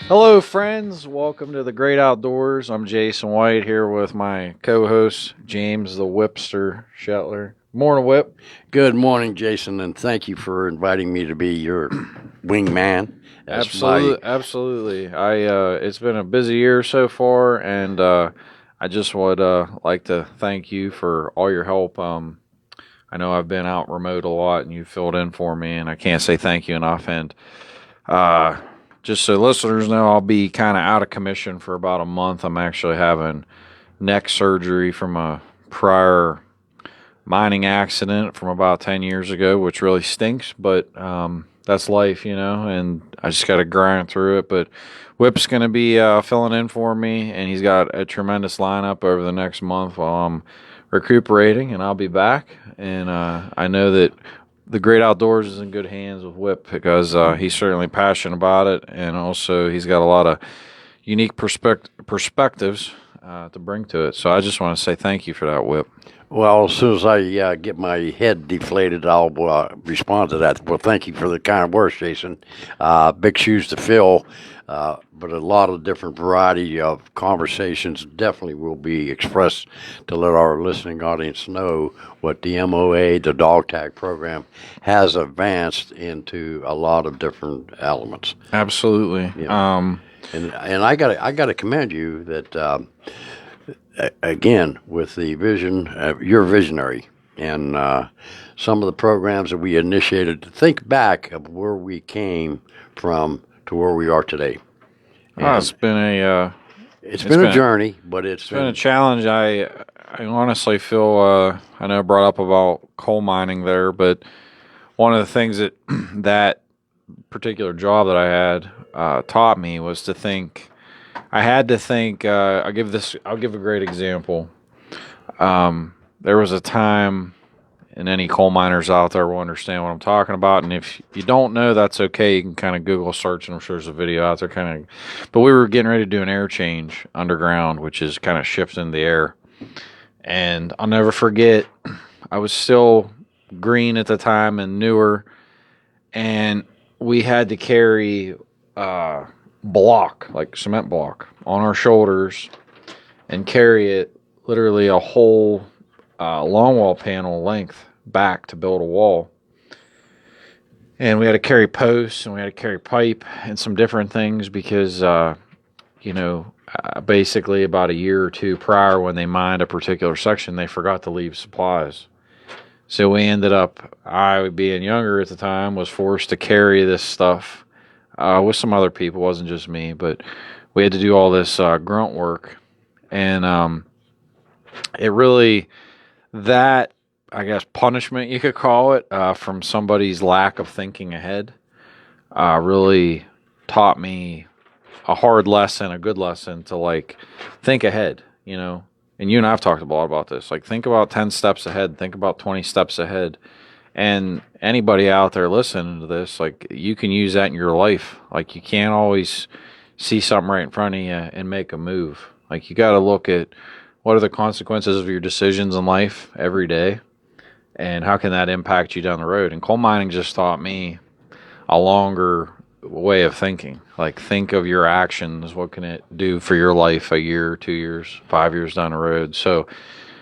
Hello, friends. Welcome to the Great Outdoors. I'm Jason White here with my co-host James the Whipster Shetler. Morning, Whip. Good morning, Jason, and thank you for inviting me to be your wingman. That's my Absolutely. I It's been a busy year so far, and I just would like to thank you for all your help. I know I've been out remote a lot, and you filled in for me, and I can't say thank you enough. And uh, just so listeners know, I'll be kind of out of commission for about a month. I'm actually having neck surgery from a prior mining accident from about 10 years ago, which really stinks, but that's life, and I just got to grind through it. But Whip's going to be filling in for me, and he's got a tremendous lineup over the next month while I'm recuperating, and I'll be back. And I know that the great outdoors is in good hands with Whip because he's certainly passionate about it, and also he's got a lot of unique perspectives to bring to it. So I just want to say thank you for that, Whip. well. As soon as I get my head deflated, I'll respond to that. Well, thank you for the kind words, Jason. Big shoes to fill, but a lot of different variety of conversations definitely will be expressed to let our listening audience know what the MOA, the dog tag program, has advanced into a lot of different elements. Absolutely. You know. And I gotta commend you that again with the vision. You're visionary, and some of the programs that we initiated. To think back of where we came from to where we are today, It's and been a it's it's been a been journey, but it's it's been a been challenge. I honestly feel I know I brought up about coal mining there, but one of the things that that particular job that I had taught me was to think. I had to think. I'll give a great example. There was a time, and any coal miners out there will understand what I'm talking about. And if you don't know, that's okay. You can kind of Google search, and I'm sure there's a video out there. But we were getting ready to do an air change underground, which is kind of shifting the air. And I'll never forget. I was still green at the time and newer, and we had to carry block, like cement block, on our shoulders and carry it literally a whole long wall panel length back to build a wall. And we had to carry posts and we had to carry pipe and some different things because, basically about a year or two prior when they mined a particular section, they forgot to leave supplies. So we ended up, I being younger at the time, was forced to carry this stuff with some other people. It wasn't just me, but we had to do all this grunt work. And it really, that, I guess, punishment, you could call it, from somebody's lack of thinking ahead, really taught me a hard lesson, a good lesson to like think ahead, And you and I've talked a lot about this. Like, think about 10 steps ahead, think about 20 steps ahead. And anybody out there listening to this, like, you can use that in your life. Like, you can't always see something right in front of you and make a move. Like, you got to look at what are the consequences of your decisions in life every day, and how can that impact you down the road. And coal mining just taught me a longer way of thinking. Like, think of your actions. What can it do for your life a year, 2 years, 5 years down the road? So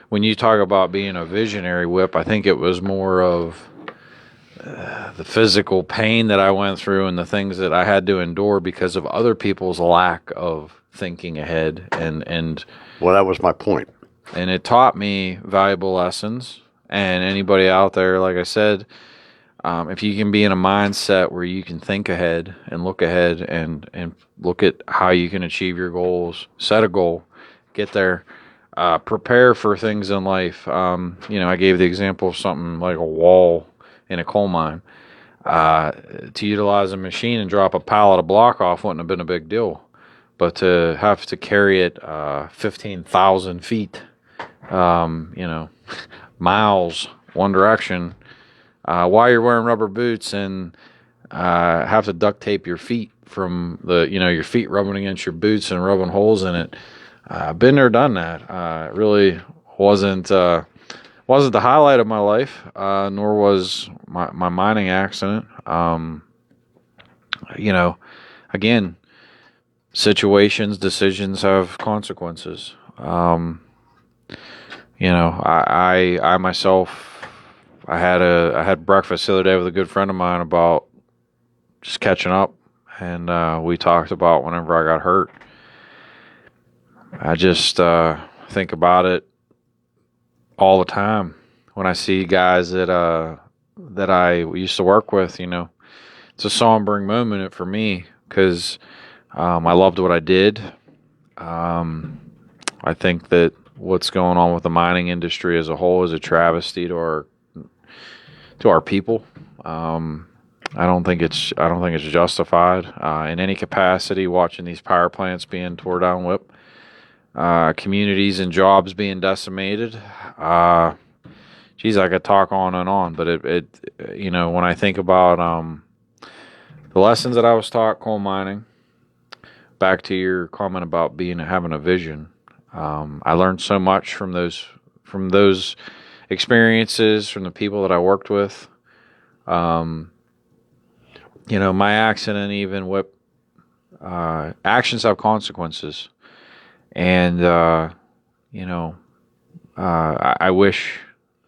when you talk about being a visionary, Whip, I think it was more of the physical pain that I went through and the things that I had to endure because of other people's lack of thinking ahead, and well, that was my point. it taught me valuable lessons. And anybody out there, like I said, if you can be in a mindset where you can think ahead and look ahead and look at how you can achieve your goals, set a goal, get there, prepare for things in life. I gave the example of something like a wall in a coal mine. To utilize a machine and drop a pallet of block off wouldn't have been a big deal. But to have to carry it 15,000 feet, miles one direction, while you're wearing rubber boots and have to duct tape your feet from your feet rubbing against your boots and rubbing holes in it. Been there, done that. It really wasn't the highlight of my life, nor was my mining accident. Again, situations, decisions have consequences. I myself, I had breakfast the other day with a good friend of mine about just catching up, and we talked about whenever I got hurt. I just think about it all the time when I see guys that I used to work with. It's a sombering moment for me because I loved what I did. I think that what's going on with the mining industry as a whole is a travesty to our people. I don't think it's justified in any capacity. Watching these power plants being tore down, communities and jobs being decimated. Geez, I could talk on and on, but when I think about the lessons that I was taught coal mining, back to your comment about having a vision, I learned so much from those experiences, from the people that I worked with. My accident, even whip, actions have consequences. And, I wish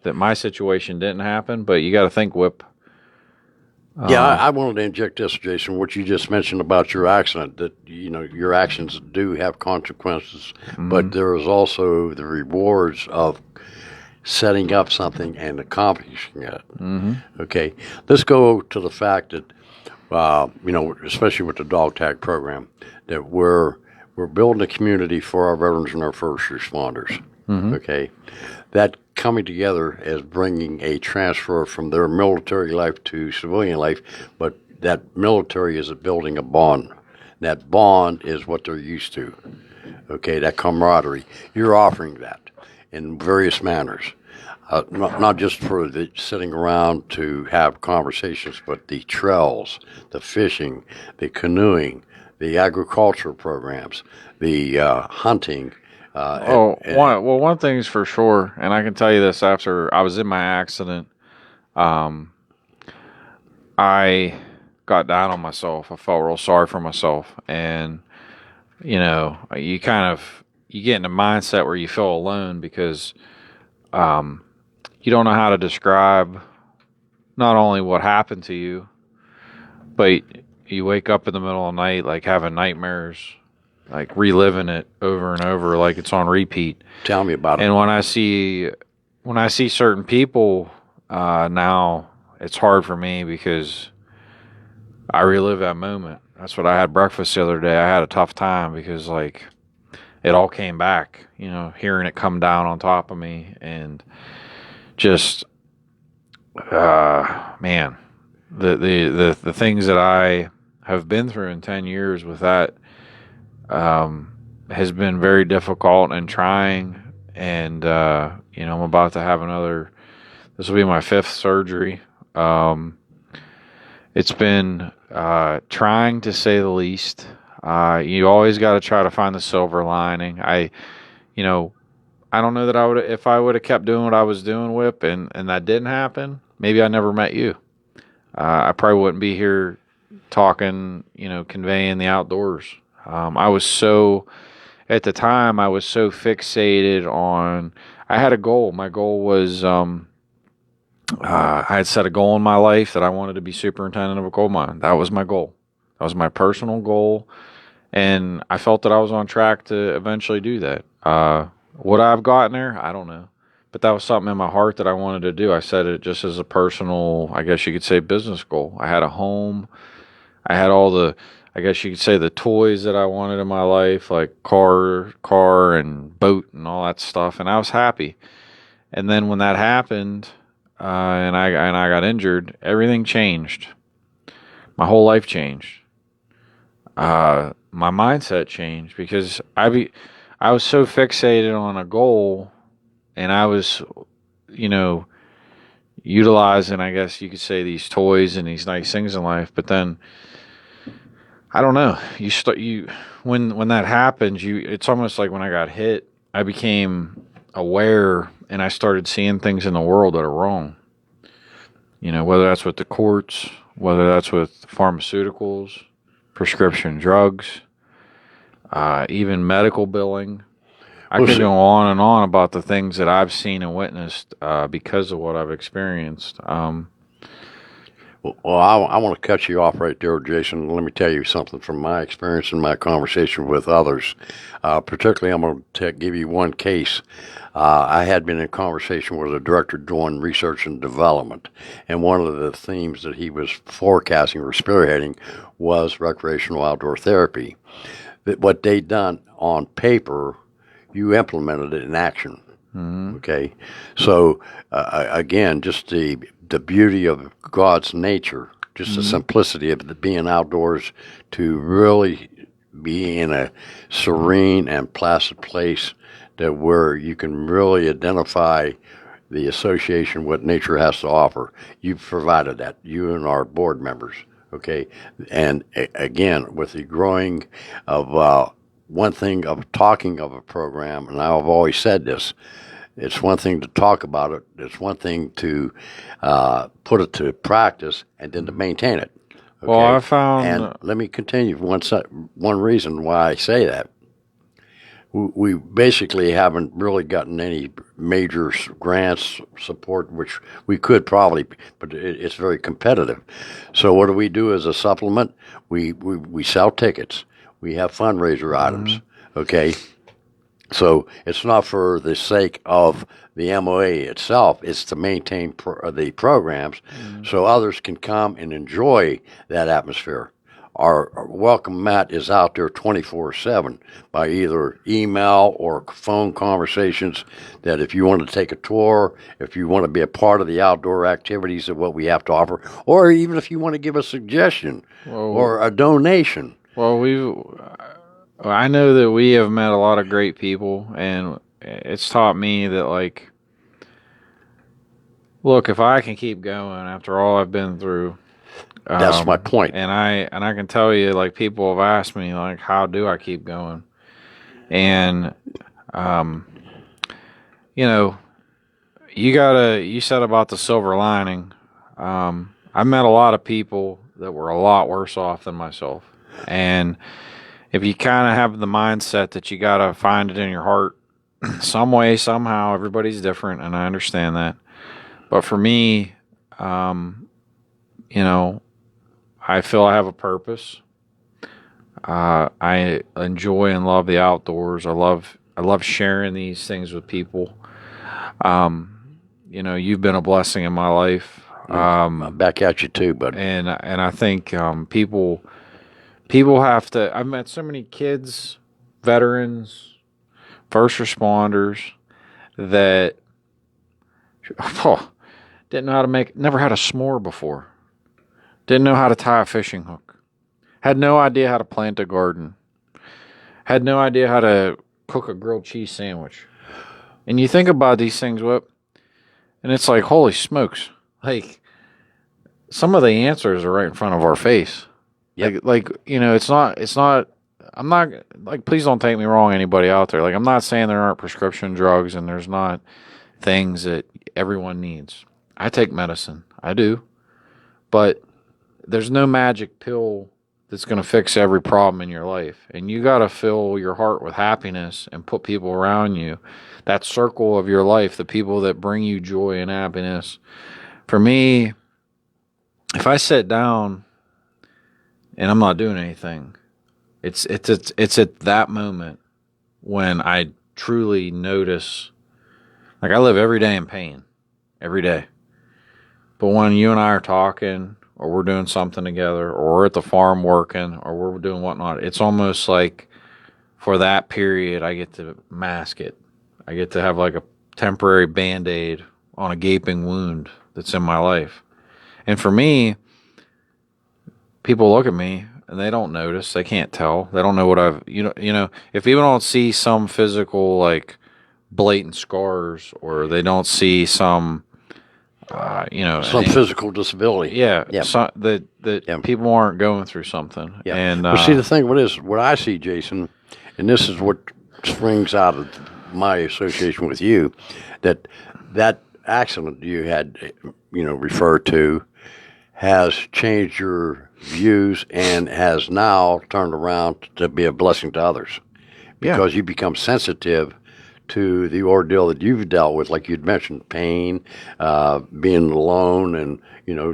that my situation didn't happen, but you got to think, Whip. I wanted to inject this, Jason, what you just mentioned about your accident, that, your actions do have consequences, but there is also the rewards of setting up something and accomplishing it. Okay. Let's go to the fact that, especially with the dog tag program, that we're building a community for our veterans and our first responders. Okay. That coming together as bringing a transfer from their military life to civilian life, but that military is building a bond. That bond is what they're used to. Okay, that camaraderie. You're offering that in various manners. Not just for the sitting around to have conversations, but the trails, the fishing, the canoeing, the agricultural programs, the hunting. One thing's for sure, and I can tell you this: after I was in my accident, I got down on myself. I felt real sorry for myself, and you get in a mindset where you feel alone because you don't know how to describe not only what happened to you, but you wake up in the middle of the night like having nightmares, like reliving it over and over, like it's on repeat. Tell me about it. And when I see certain people now, it's hard for me because I relive that moment. That's what I had breakfast the other day. I had a tough time because it all came back, hearing it come down on top of me, and just man, the things that I have been through in 10 years with that has been very difficult and trying. And I'm about to have this will be my 5th surgery. It's been trying, to say the least. You always got to try to find the silver lining. I don't know that if I would have kept doing what I was doing, Whip, and that didn't happen, maybe I never met you. I probably wouldn't be here talking, conveying the outdoors. At the time, I was so fixated on, I had a goal. My goal was, I had set a goal in my life that I wanted to be superintendent of a coal mine. That was my goal. That was my personal goal. And I felt that I was on track to eventually do that. Would I have gotten there? I don't know. But that was something in my heart that I wanted to do. I set it just as a personal, I guess you could say, business goal. I had a home. I had all the, I guess you could say, the toys that I wanted in my life, like car and boat and all that stuff. And I was happy. And then when that happened, and I got injured, everything changed. My whole life changed. My mindset changed because I was so fixated on a goal, and I was, utilizing, I guess you could say, these toys and these nice things in life. But then, I don't know. When that happens, it's almost like when I got hit, I became aware, and I started seeing things in the world that are wrong. Whether that's with the courts, whether that's with pharmaceuticals, prescription drugs. even medical billing. I Well, could see- go on and on about the things that I've seen and witnessed because of what I've experienced. Well, I want to cut you off right there, Jason. Let me tell you something from my experience and my conversation with others. Particularly, I'm going to give you one case. I had been in conversation with a director doing research and development, and one of the themes that he was forecasting or spearheading was recreational outdoor therapy. That what they'd done on paper, you implemented it in action. Okay, so again, just the beauty of God's nature, just the simplicity of the being outdoors, to really be in a serene and placid place that where you can really identify the association what nature has to offer. You've provided that, you and our board members. Okay, and again, with the growing of one thing of talking of a program, and I've always said this, it's one thing to talk about it. It's one thing to put it to practice and then to maintain it. Okay? Well, I found And let me continue. One reason why I say that. We basically haven't really gotten any major grants support, which we could probably, but it's very competitive. So what do we do as a supplement? We sell tickets. We have fundraiser items. Okay. So it's not for the sake of the MOA itself. It's to maintain the programs so others can come and enjoy that atmosphere. Our welcome mat is out there 24/7 by either email or phone conversations. That if you want to take a tour, if you want to be a part of the outdoor activities of what we have to offer, or even if you want to give a suggestion or a donation. well, I know that we have met a lot of great people, and it's taught me that, like, look, if I can keep going after all I've been through, That's my point. and I can tell you, like, people have asked me, like, how do I keep going? And you know, you said about the silver lining. I met a lot of people that were a lot worse off than myself, and if you kind of have the mindset that you got to find it in your heart some way, somehow, everybody's different, and I understand that. But for me, you know, I feel I have a purpose. I enjoy and love the outdoors. I love sharing these things with people. You know, you've been a blessing in my life. I'm back at you too, but And I think people have to. I've met so many kids, veterans, first responders that didn't know how to never had a s'more before, didn't know how to tie a fishing hook, had no idea how to plant a garden, had no idea how to cook a grilled cheese sandwich. And you think about these things, and it's like, holy smokes, like some of the answers are right in front of our face. Yep. Like, you know, it's not, I'm not, like, please don't take me wrong, anybody out there. Like, I'm not saying there aren't prescription drugs and there's not things that everyone needs. I take medicine. I do. But there's no magic pill that's going to fix every problem in your life. And you got to fill your heart with happiness and put people around you, that circle of your life, the people that bring you joy and happiness. For me, if I sit down and I'm not doing anything, it's at that moment when I truly notice, like, I live every day in pain, every day. But when you and I are talking, or we're doing something together, or we're at the farm working, or we're doing whatnot, it's almost like for that period, I get to mask it. I get to have like a temporary Band-Aid on a gaping wound that's in my life. And for me, people look at me and they don't notice. They can't tell. They don't know what you know, if people don't see some physical, like, blatant scars, or they don't see some, some physical disability. yeah, Yeah. that people aren't going through something. Yeah. And But see, the thing what I see, Jason, and this is what springs out of my association with you, that accident you had, referred to, has changed your views and has now turned around to be a blessing to others because you become sensitive to the ordeal that you've dealt with, like you'd mentioned, pain, being alone, and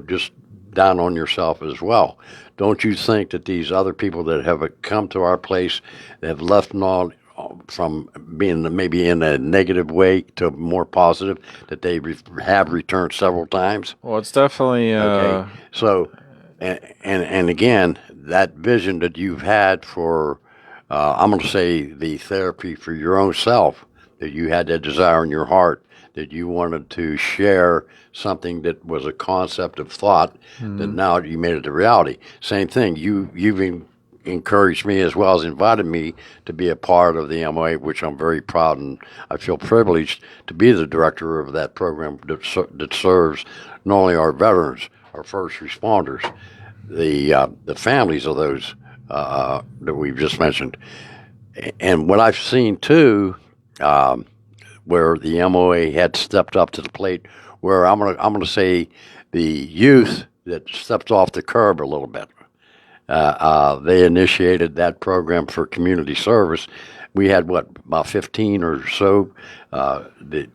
just down on yourself as well. Don't you think that these other people that have come to our place, that have left all from being maybe in a negative way to more positive, that they have returned several times? Well, it's definitely Okay, so and again, that vision that you've had for, I'm going to say, the therapy for your own self, that you had that desire in your heart that you wanted to share something that was a concept of thought, that now you made it a reality. Same thing. You've encouraged me as well as invited me to be a part of the MOA, which I'm very proud, and I feel privileged to be the director of that program that serves not only our veterans, our first responders, the families of those that we've just mentioned, and what I've seen too, where the MOA had stepped up to the plate, where I'm gonna say the youth that stepped off the curb a little bit. They initiated that program for community service. We had about 15 or so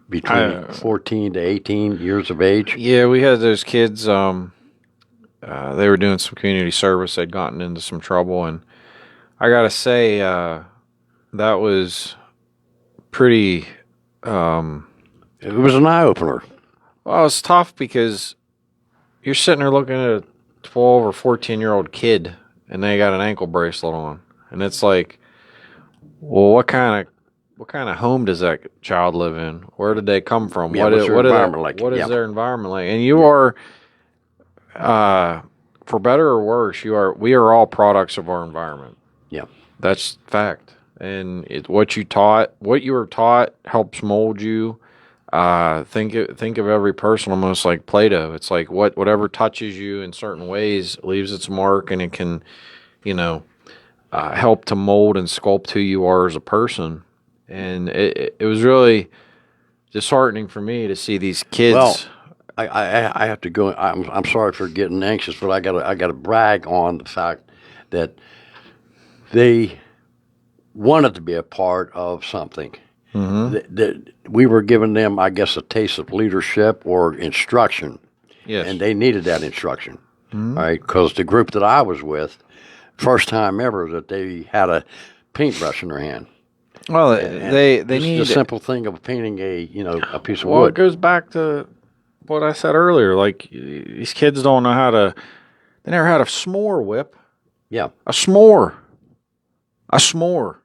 between 14 to 18 years of age. Yeah, we had those kids. They were doing some community service. They'd gotten into some trouble, and I gotta say, that was pretty. It was an eye opener. Well, it's tough because you're sitting there looking at a 12 or 14-year-old kid, and they got an ankle bracelet on, and it's like, well, what kind of home does that child live in? Where did they come from? Yeah, what's their environment like? What is their environment like? And you are, for better or worse, we are all products of our environment. Yeah, that's fact. And what you were taught helps mold you. Think of every person almost like Play-Doh. It's like whatever touches you in certain ways leaves its mark, and it can, help to mold and sculpt who you are as a person. And it was really disheartening for me to see these kids. Well, I have to go. I'm sorry for getting anxious, but I gotta brag on the fact that they wanted to be a part of something. That we were giving them, I guess, a taste of leadership or instruction. Yes. And they needed that instruction, right? Because the group that I was with, first time ever that they had a paintbrush in their hand. Well, they need the simple thing of painting a piece of wood. wood. It goes back to what I said earlier. Like, these kids don't know how to. They never had a s'more whip. Yeah, a s'more. A s'more.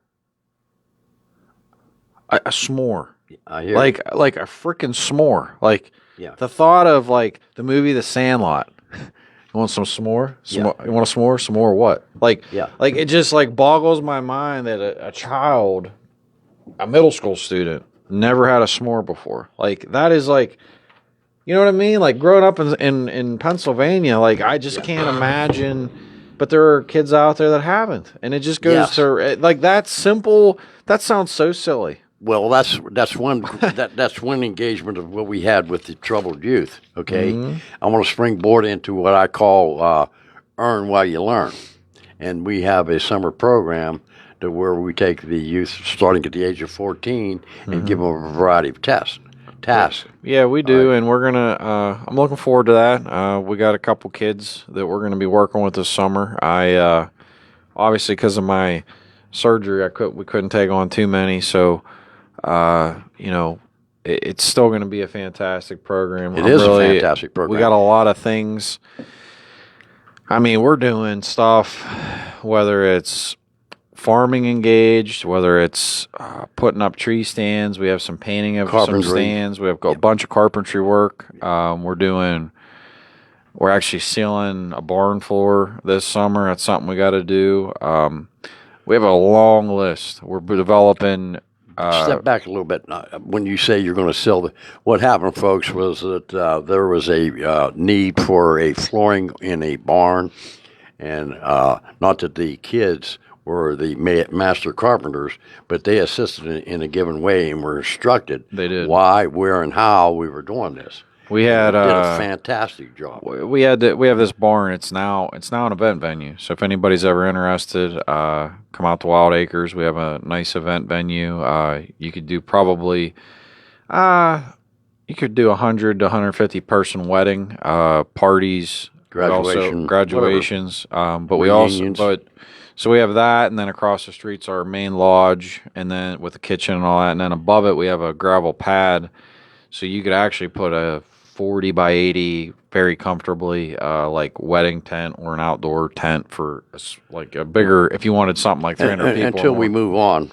A s'more. I hear like a freaking s'more. Like, yeah. The thought of like the movie The Sandlot. You want some s'more? Yeah. You want a s'more? S'more what? Like, yeah. Like, it just like boggles my mind that a child, a middle school student, never had a s'more before. Like, that is like, you know what I mean? Like, growing up in Pennsylvania, like, I just can't imagine. But there are kids out there that haven't, and it just goes to like that simple. That sounds so silly. Well, that's one that's one engagement of what we had with the troubled youth. Okay, I want to springboard into what I call earn while you learn, and we have a summer program to where we take the youth starting at the age of 14 and give them a variety of tasks. Yeah, we do, and we're gonna. I'm looking forward to that. We got a couple kids that we're gonna be working with this summer. I obviously, because of my surgery, we couldn't take on too many, so. It's still going to be a fantastic program. It is a fantastic program. We got a lot of things. I mean, we're doing stuff, whether it's farming engaged, whether it's putting up tree stands. We have some painting of some stands. We have a bunch of carpentry work. We're actually sealing a barn floor this summer. That's something we got to do. We have a long list. We're developing. Step back a little bit. When you say you're going to sell, what happened, folks, was that there was a need for a flooring in a barn, and not that the kids were the master carpenters, but they assisted in a given way and were instructed. They did. Why, where, and how we were doing this. We had did a fantastic job. we have this barn. It's now an event venue. So if anybody's ever interested, come out to Wild Acres. We have a nice event venue. You could do probably you could do 100 to 150 person wedding, parties, but also Graduation, graduations. But we Reunions. so we have that, and then across the street's our main lodge, and then with the kitchen and all that, and then above it we have a gravel pad, so you could actually put a 40 by 80 very comfortably, like wedding tent or an outdoor tent for like a bigger, if you wanted something like 300 people. Until or we more. move on,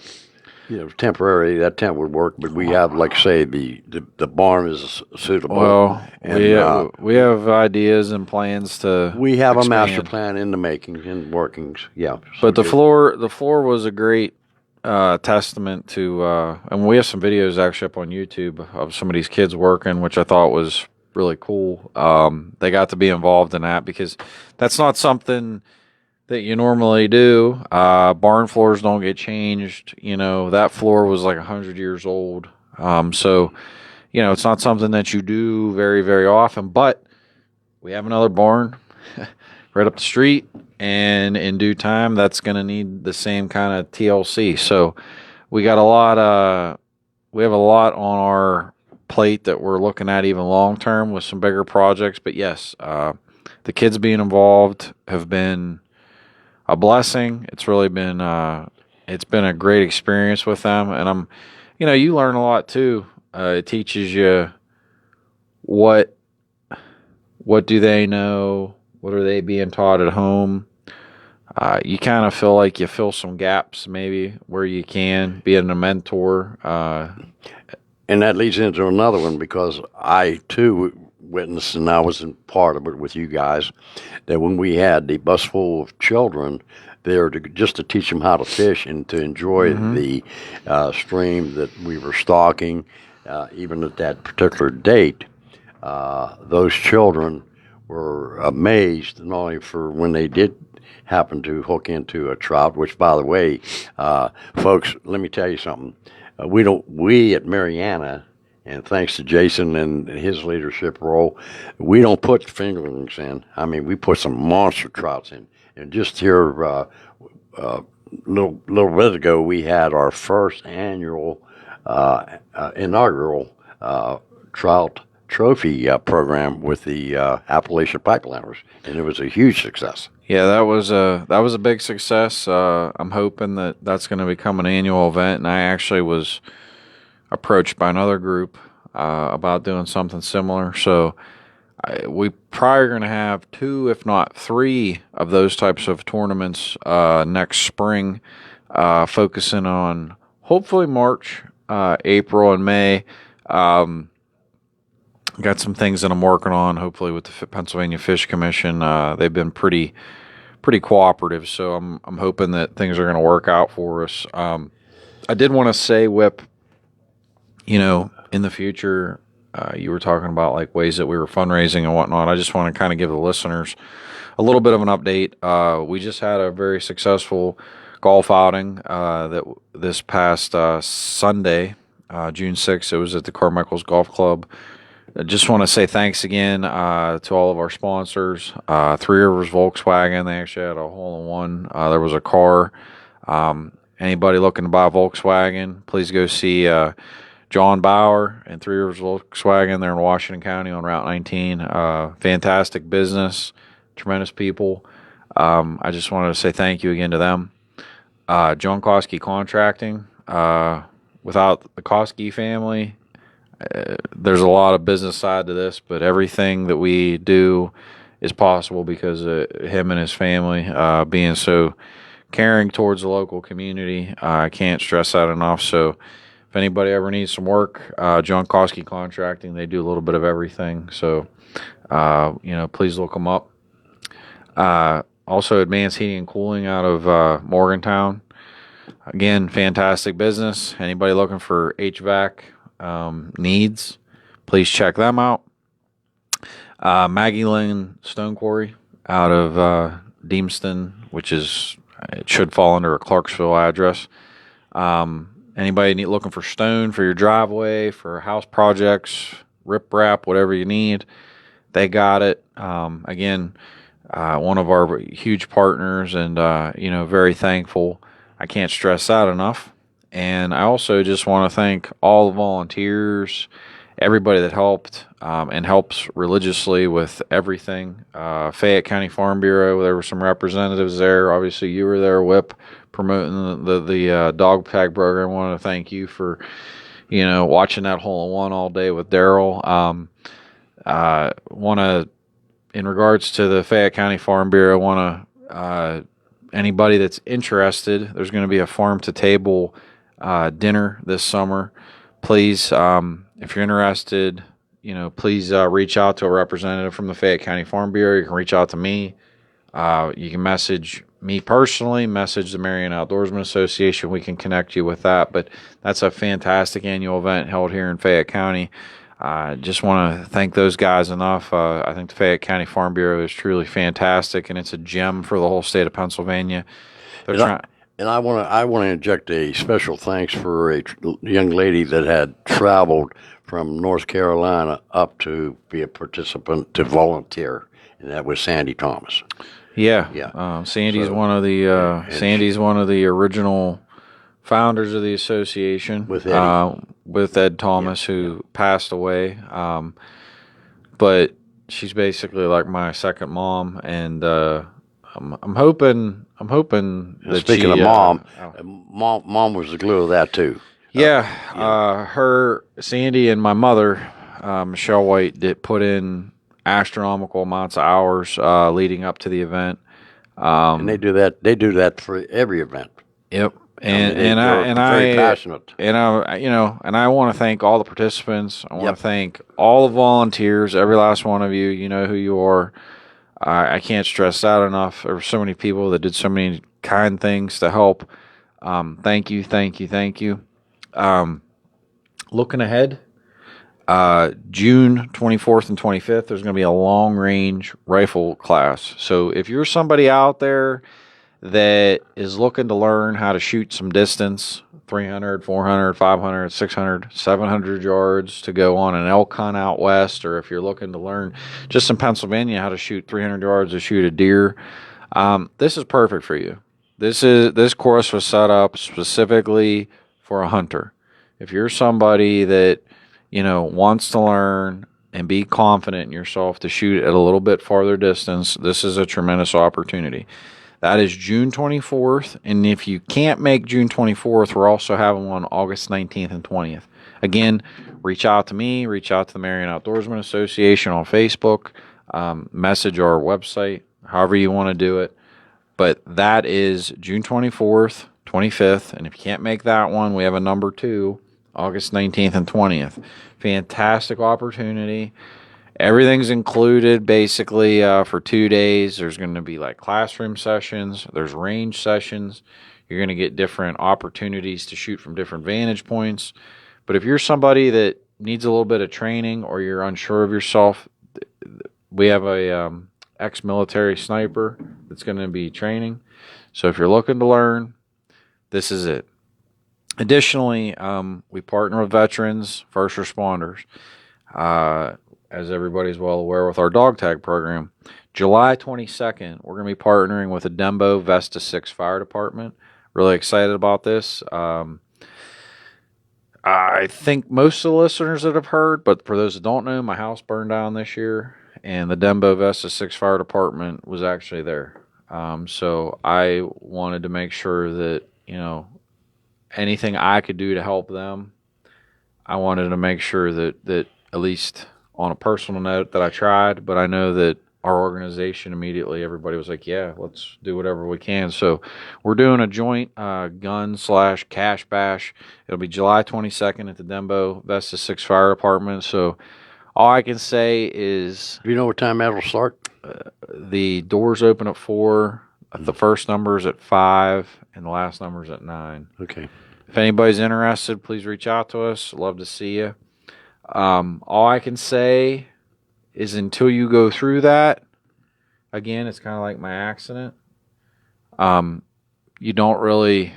temporarily that tent would work, but we have, like say, the barn is suitable. Well, and we have ideas and plans to. we have a master expand. plan in the making, in workings. Yeah, But the so the floor was a great testament to, and we have some videos actually up on YouTube of some of these kids working, which I thought was really cool. They got to be involved in that because that's not something that you normally do. Barn floors don't get changed. That floor was like 100 years old. So, it's not something that you do very, very often, but we have another barn right up the street, and in due time, that's going to need the same kind of TLC. So we got we have a lot on our plate that we're looking at even long term with some bigger projects. But yes, the kids being involved have been a blessing. It's really been it's been a great experience with them, and you learn a lot too. It teaches you what do they know, what are they being taught at home. You kind of feel like you fill some gaps maybe where you can, being a mentor. and that leads into another one, because I too witnessed, and I was in part of it with you guys, that when we had the bus full of children there just to teach them how to fish and to enjoy the stream that we were stocking, even at that particular date, those children were amazed, not only for when they did happen to hook into a trout, which, by the way, folks, let me tell you something. We at Mariana, and thanks to Jason and his leadership role, we don't put fingerlings in. I mean, we put some monster trouts in. And just here, little bit ago, we had our first annual inaugural trout trophy program with the Appalachian Pipeliners, and it was a huge success. Yeah, that was a big success. I'm hoping that that's going to become an annual event, and I actually was approached by another group about doing something similar. So we probably are going to have 2, if not 3, of those types of tournaments next spring, focusing on hopefully March, April, and May. Got some things that I'm working on, hopefully with the Pennsylvania Fish Commission. They've been pretty cooperative, so I'm hoping that things are going to work out for us. I did want to say, Whip, in the future, you were talking about like ways that we were fundraising and whatnot. I just want to kind of give the listeners a little bit of an update. We just had a very successful golf outing that this past Sunday, June 6th. It was at the Carmichael's Golf Club. I just want to say thanks again to all of our sponsors. Three Rivers Volkswagen, they actually had a hole-in-one. There was a car. Anybody looking to buy a Volkswagen, please go see John Bauer and Three Rivers Volkswagen. They're in Washington County on Route 19. Fantastic business, tremendous people. I just wanted to say thank you again to them. John Koski Contracting. Without the Koski family, there's a lot of business side to this, but everything that we do is possible because of him and his family being so caring towards the local community. I can't stress that enough. So if anybody ever needs some work, John Koski Contracting, they do a little bit of everything. So, please look them up. Also, Advanced Heating and Cooling out of Morgantown. Again, fantastic business. Anybody looking for HVAC needs, please check them out. Maggie Lane Stone Quarry out of Deemston, which it should fall under a Clarksville address. Anybody looking for stone for your driveway, for house projects, riprap, whatever you need, they got it. Again, one of our huge partners, and very thankful. I can't stress that enough. And I also just want to thank all the volunteers, everybody that helped and helps religiously with everything. Fayette County Farm Bureau, there were some representatives there. Obviously, you were there, Whip, promoting the dog tag program. I want to thank you for watching that hole-in-one all day with Daryl. Want to, in regards to the Fayette County Farm Bureau, want to anybody that's interested, there's going to be a farm to table dinner this summer. Please, if you're interested, please reach out to a representative from the Fayette County Farm Bureau. You can reach out to me. You can message me personally, message the Marion Outdoorsman Association. We can connect you with that. But that's a fantastic annual event held here in Fayette County. Just want to thank those guys enough. I think the Fayette County Farm Bureau is truly fantastic, and it's a gem for the whole state of Pennsylvania. And I want to inject a special thanks for a young lady that had traveled from North Carolina up to be a participant to volunteer, and that was Sandy Thomas. Yeah. Sandy's one of the original founders of the association with Eddie. With Ed Thomas, who passed away. But she's basically like my second mom, and I'm hoping that speaking of mom was the glue of that too. Her, Sandy, and my mother, Michelle White, did put in astronomical amounts of hours leading up to the event. And they do that for every event. Yep. They're very passionate. And I want to thank all the participants. I want to thank all the volunteers, every last one of you. You know who you are. I can't stress that enough. There were so many people that did so many kind things to help. Thank you. Looking ahead, June 24th and 25th, there's going to be a long-range rifle class. So if you're somebody out there that is looking to learn how to shoot some distance, 300, 400, 500, 600, 700 yards to go on an elk hunt out west, or if you're looking to learn just in Pennsylvania how to shoot 300 yards to shoot a deer, this is perfect for you. This course was set up specifically for a hunter. If you're somebody that wants to learn and be confident in yourself to shoot at a little bit farther distance, this is a tremendous opportunity. That is June 24th, and if you can't make June 24th, we're also having one August 19th and 20th. Again, reach out to me, reach out to the Marion Outdoorsman Association on Facebook, message our website, however you want to do it. But that is June 24th, 25th, and if you can't make that one, we have a number 2, August 19th and 20th. Fantastic opportunity. Everything's included basically for 2 days. There's going to be like classroom sessions. There's range sessions. You're going to get different opportunities to shoot from different vantage points. But if you're somebody that needs a little bit of training or you're unsure of yourself, we have a ex-military sniper that's going to be training. So if you're looking to learn, this is it. Additionally, we partner with veterans, first responders. As everybody's well aware, with our dog tag program. July 22nd, we're going to be partnering with the Dembo Vesta 6 Fire Department. Really excited about this. I think most of the listeners that have heard, but for those that don't know, my house burned down this year, and the Dembo Vesta 6 Fire Department was actually there. So I wanted to make sure that, anything I could do to help them, I wanted to make sure that at least on a personal note that I tried, but I know that our organization immediately, everybody was like, yeah, let's do whatever we can. So we're doing a joint gun/cash bash. It'll be July 22nd at the Dembo Vesta 6 Fire Department. So all I can say is... Do you know what time that'll start? The doors open at 4. The first number is at 5, and the last number is at 9. Okay. If anybody's interested, please reach out to us. Love to see you. All I can say is until you go through that, again, it's kind of like my accident. You don't really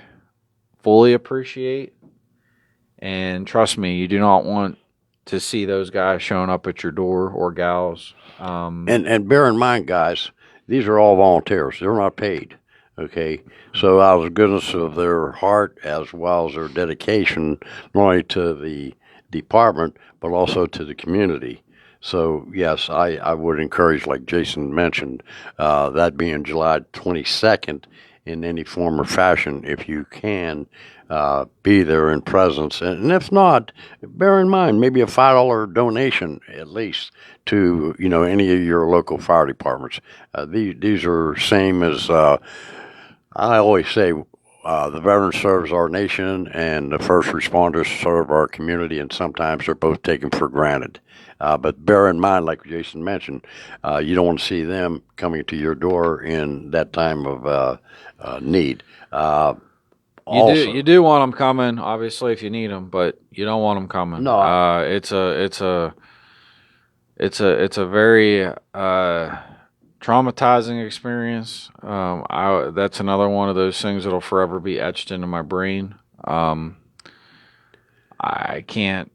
fully appreciate, and trust me, you do not want to see those guys showing up at your door or gals. And bear in mind, guys, these are all volunteers. They're not paid. Okay, so out of the goodness of their heart as well as their dedication, not only to the department but also to the community. So yes, I would encourage, like Jason mentioned, that being July 22nd in any form or fashion, if you can. Be there in presence, and if not, bear in mind maybe a $5 donation at least to any of your local fire departments. These are same as I always say. The veteran serves our nation, and the first responders serve our community, and sometimes they're both taken for granted. But bear in mind, like Jason mentioned, you don't want to see them coming to your door in that time of need. You do want them coming, obviously, if you need them, but you don't want them coming. No, it's a very traumatizing experience. That's another one of those things that'll forever be etched into my brain. I can't.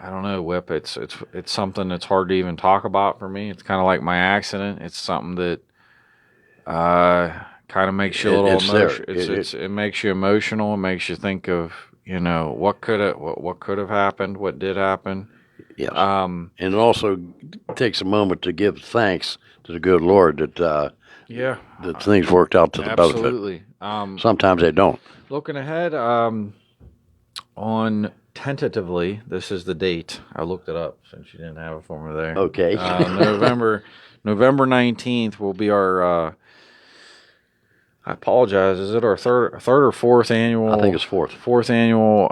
I don't know, Whip. It's something that's hard to even talk about for me. It's kind of like my accident. It's something that kind of makes you a little emotional. It makes you emotional. It makes you think of what could have happened, what did happen. Yes. And it also takes a moment to give thanks to the good Lord that that things worked out to the benefit. Absolutely. Sometimes they don't. Looking ahead, on tentatively, this is the date. I looked it up since you didn't have it for me there. Okay. November 19th will be our. I apologize. Is it our third or fourth annual? I think it's fourth. Fourth annual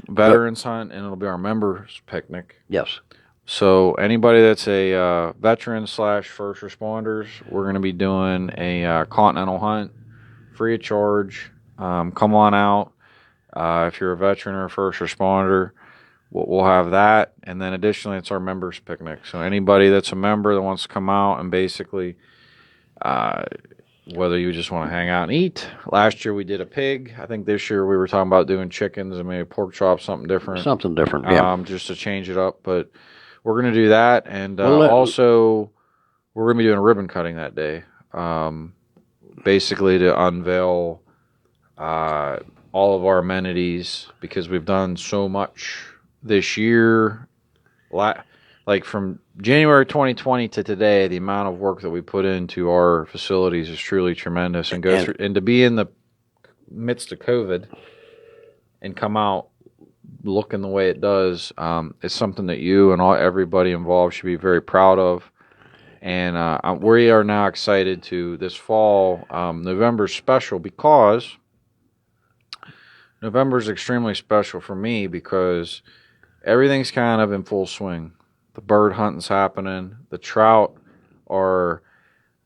Veterans Hunt, and it'll be our members picnic. Yes. So anybody that's a veteran / first responders, we're going to be doing a continental hunt, free of charge. Come on out. If you're a veteran or a first responder, we'll have that. And then additionally, it's our members picnic. So anybody that's a member that wants to come out and basically, whether you just want to hang out and eat. Last year we did a pig. I think this year we were talking about doing chickens and maybe pork chops, something different. Something different, yeah. Just to change it up. But we're going to do that. And also, we're going to be doing ribbon cutting that day. Basically to unveil all of our amenities, because we've done so much this year. Like from January 2020 to today, the amount of work that we put into our facilities is truly tremendous. And to be in the midst of COVID and come out looking the way it does, is something that you and everybody involved should be very proud of. And we are now excited to this fall, November special, because November is extremely special for me because everything's kind of in full swing. The bird hunting's happening. The trout are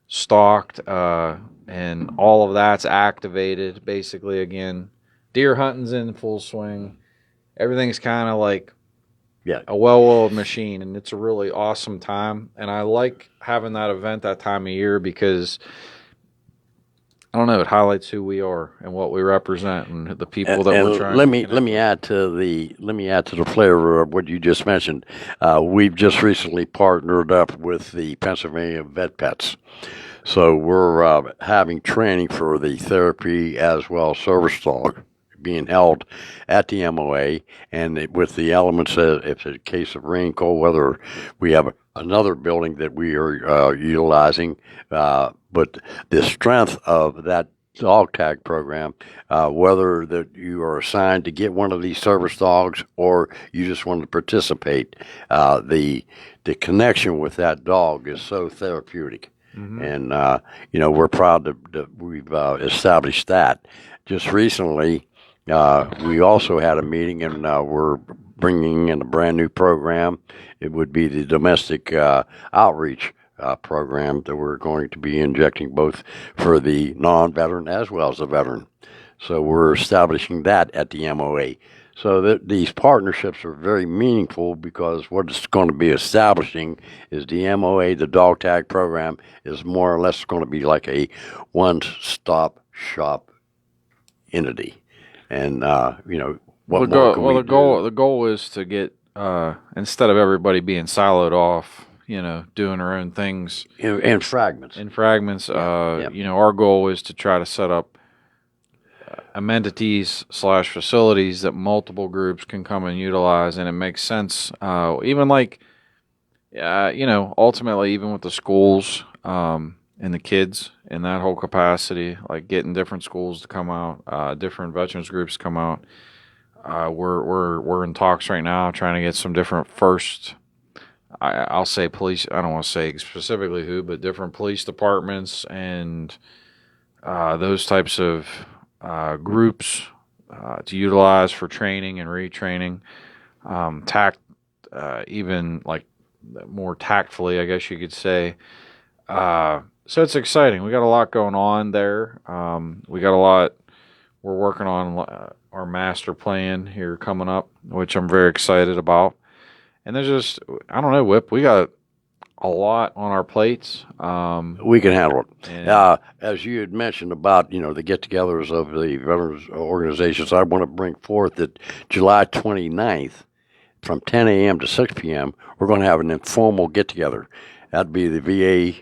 stalked, and all of that's activated basically again. Deer hunting's in full swing. Everything's kind of like a well-oiled machine, and it's a really awesome time. And I like having that event that time of year because, I don't know, it highlights who we are and what we represent and the people that we're trying. Let me add to the flavor of what you just mentioned. We've just recently partnered up with the Pennsylvania Vet Pets. So we're having training for the therapy as well as service dog being held at the MOA, and with the elements, if it's a case of rain, cold weather, we have another building that we are utilizing. But the strength of that dog tag program, whether that you are assigned to get one of these service dogs or you just want to participate, the connection with that dog is so therapeutic. Mm-hmm. And we're proud that we've established that. Just recently, we also had a meeting, and we're bringing in a brand new program. It would be the domestic outreach program that we're going to be injecting both for the non-veteran as well as the veteran. So we're establishing that at the MOA. So these partnerships are very meaningful because what it's going to be establishing is the MOA, the dog tag program, is more or less going to be like a one-stop shop entity. And the goal is to get instead of everybody being siloed off, doing their own things in fragments. in fragments. Yeah. Our goal is to try to set up amenities slash facilities that multiple groups can come and utilize, and it makes sense. Even like, ultimately, even with the schools and the kids in that whole capacity, like getting different schools to come out, different veterans groups come out. We're in talks right now, trying to get some different first. I'll say police. I don't want to say specifically who, but different police departments and those types of groups to utilize for training and retraining. Even like more tactfully, I guess you could say. So it's exciting. We got a lot going on there. We got a lot. We're working on our master plan here coming up, which I'm very excited about. And there's just, I don't know, Whip, we got a lot on our plates. We can handle it. And- As you had mentioned about, the get-togethers of the veterans organizations, I want to bring forth that July 29th from 10 a.m. to 6 p.m., we're going to have an informal get-together. That'd be the VA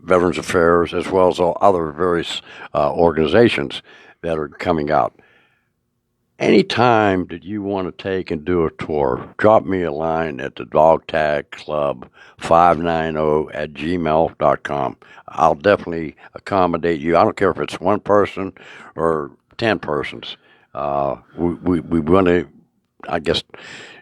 Veterans Affairs, as well as all other various organizations that are coming out. Anytime that you want to take and do a tour, drop me a line at the Dog Tag Club 590 at gmail.com. I'll definitely accommodate you. I don't care if it's one person or 10 persons. We want to, I guess,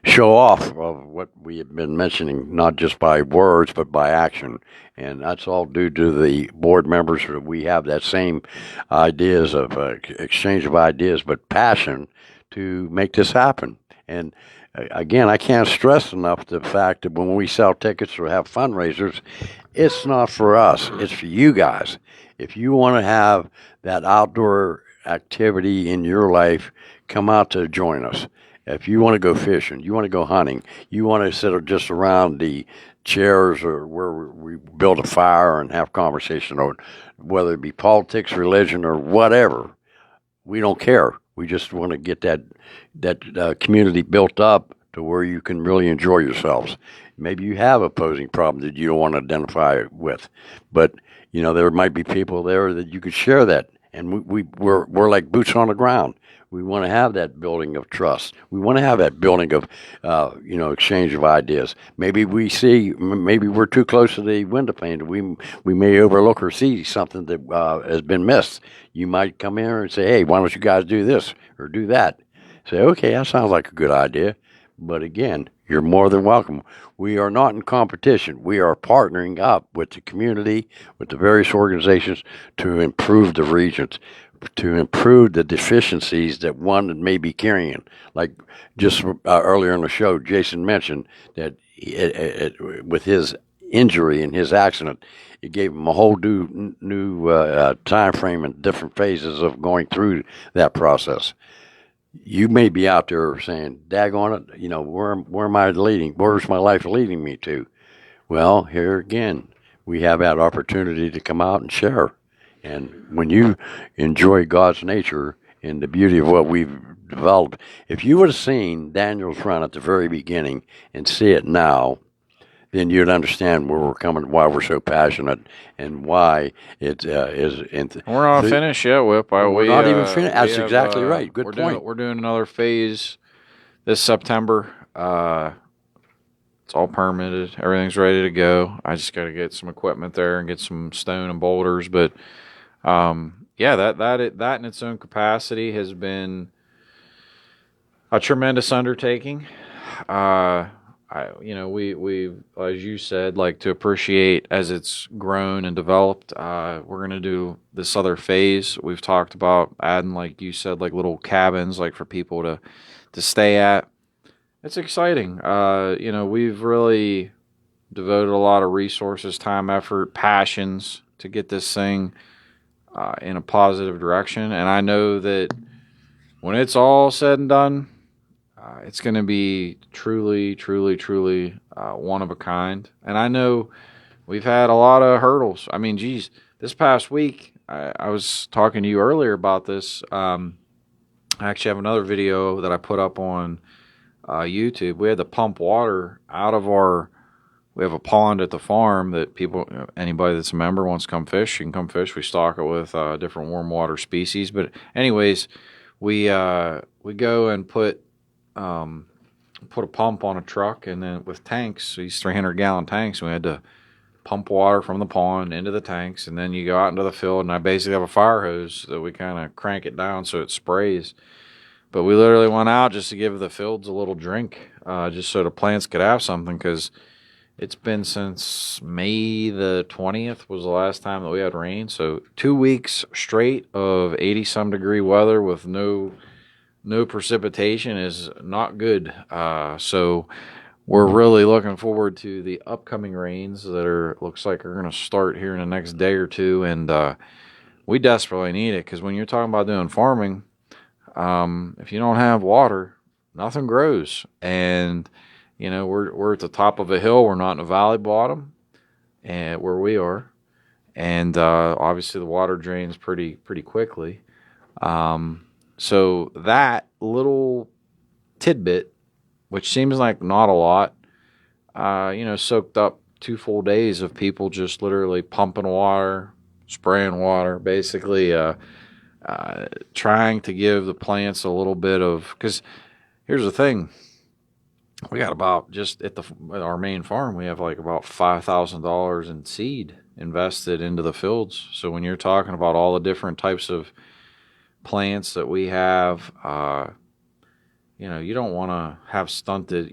show off of what we have been mentioning, not just by words, but by action. And that's all due to the board members. We have that same ideas of exchange of ideas, but passion to make this happen. And again, I can't stress enough the fact that when we sell tickets or have fundraisers, it's not for us, it's for you guys. If you want to have that outdoor activity in your life, come out to join us. If you want to go fishing, you want to go hunting, you want to sit just around the chairs or where we build a fire and have conversation, or whether it be politics, religion, or whatever, we don't care. We just want to get that community built up to where you can really enjoy yourselves. Maybe you have opposing problems that you don't want to identify with, but there might be people there that you could share that. And we're like boots on the ground. We want to have that building of trust. We want to have that building of, exchange of ideas. Maybe maybe we're too close to the window pane. We may overlook or see something that has been missed. You might come in and say, hey, why don't you guys do this or do that? Say, okay, that sounds like a good idea. But again, you're more than welcome. We are not in competition. We are partnering up with the community, with the various organizations to improve the regions, to improve the deficiencies that one may be carrying. Like just earlier in the show, Jason mentioned that with his injury and his accident, it gave him a whole new time frame and different phases of going through that process. You may be out there saying, daggone it, where am I leading? Where's my life leading me to? Well, here again, we have that opportunity to come out and share. And when you enjoy God's nature and the beauty of what we've developed, if you would have seen Daniel's run at the very beginning and see it now, then you'd understand where we're coming, why we're so passionate, and why it is. We're not finished yet, Whip. We're not even finished. That's exactly right. Good point. We're doing another phase this September. It's all permitted. Everything's ready to go. I just got to get some equipment there and get some stone and boulders. But that in its own capacity has been a tremendous undertaking. We as you said, like to appreciate as it's grown and developed. We're gonna do this other phase. We've talked about adding, like you said, like little cabins, like for people to stay at. It's exciting. We've really devoted a lot of resources, time, effort, passions to get this thing in a positive direction. And I know that when it's all said and done, it's going to be truly, truly, truly one of a kind. And I know we've had a lot of hurdles. I mean, geez, this past week, I was talking to you earlier about this. I actually have another video that I put up on YouTube. We had to pump water out of we have a pond at the farm that anybody that's a member wants to come fish, you can come fish. We stock it with different warm water species. But anyways, we go and put a pump on a truck, and then with tanks, these 300-gallon tanks, we had to pump water from the pond into the tanks, and then you go out into the field, and I basically have a fire hose that we kind of crank it down so it sprays. But we literally went out just to give the fields a little drink, just so the plants could have something, because it's been since May the 20th was the last time that we had rain. So 2 weeks straight of 80-some degree weather with no precipitation is not good. So we're really looking forward to the upcoming rains that looks like are going to start here in the next day or two. And we desperately need it, because when you're talking about doing farming, if you don't have water, nothing grows. And we're at the top of a hill. We're not in a valley bottom, and where we are, and obviously the water drains pretty quickly. So that little tidbit, which seems like not a lot, soaked up 2 full days of people just literally pumping water, spraying water, basically trying to give the plants a little bit of. Because here's the thing. We got about, just at our main farm, we have like about $5,000 in seed invested into the fields. So when you're talking about all the different types of plants that we have, you don't want to have stunted.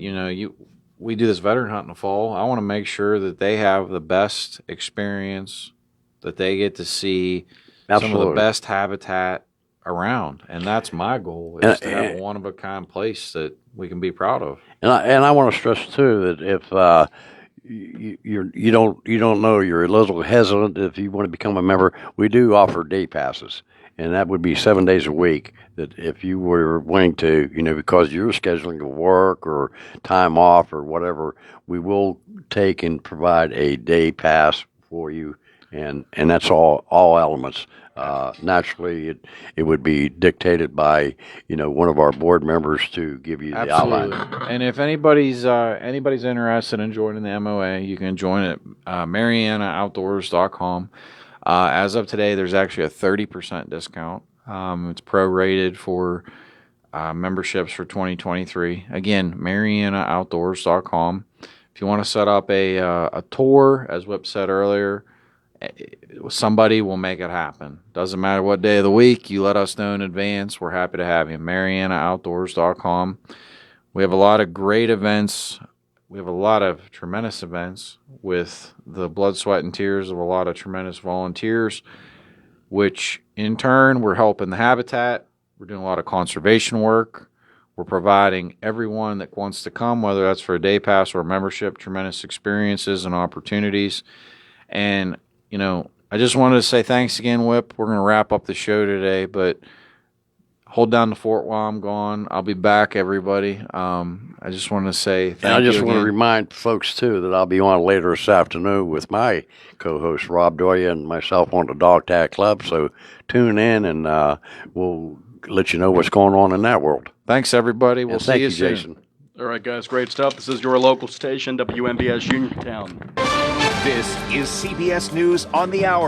We do this veteran hunt in the fall. I want to make sure that they have the best experience, that they get to see some of the best habitat around, and that's my goal, is to have a one-of-a-kind place that we can be proud of. And I want to stress too that if you don't know, you're a little hesitant if you want to become a member, we do offer day passes, and that would be 7 days a week. That if you were willing to, because you're scheduling of work or time off or whatever, we will take and provide a day pass for you, and that's all elements. Naturally, it would be dictated by one of our board members to give you the outline. And if anybody's interested in joining the MOA, you can join at MarianaOutdoors.com. As of today, there's actually a 30% discount. It's prorated for memberships for 2023. Again, MarianaOutdoors.com. If you want to set up a tour, as Whip said earlier, somebody will make it happen. Doesn't matter what day of the week, you let us know in advance. We're happy to have you. MarianaOutdoors.com. We have a lot of great events. We have a lot of tremendous events with the blood, sweat, and tears of a lot of tremendous volunteers, which in turn, we're helping the habitat. We're doing a lot of conservation work. We're providing everyone that wants to come, whether that's for a day pass or a membership, tremendous experiences and opportunities. And I just wanted to say thanks again, Whip. We're going to wrap up the show today, but hold down the fort while I'm gone. I'll be back, everybody. I just want to say thank you. And I just want to remind folks, too, that I'll be on later this afternoon with my co-host, Rob Doya, and myself on the Dog Tag Club. So tune in, and we'll let you know what's going on in that world. Thanks, everybody. We'll see you soon. Jason. All right, guys, great stuff. This is your local station, WMBS Uniontown. This is CBS News on the Hour.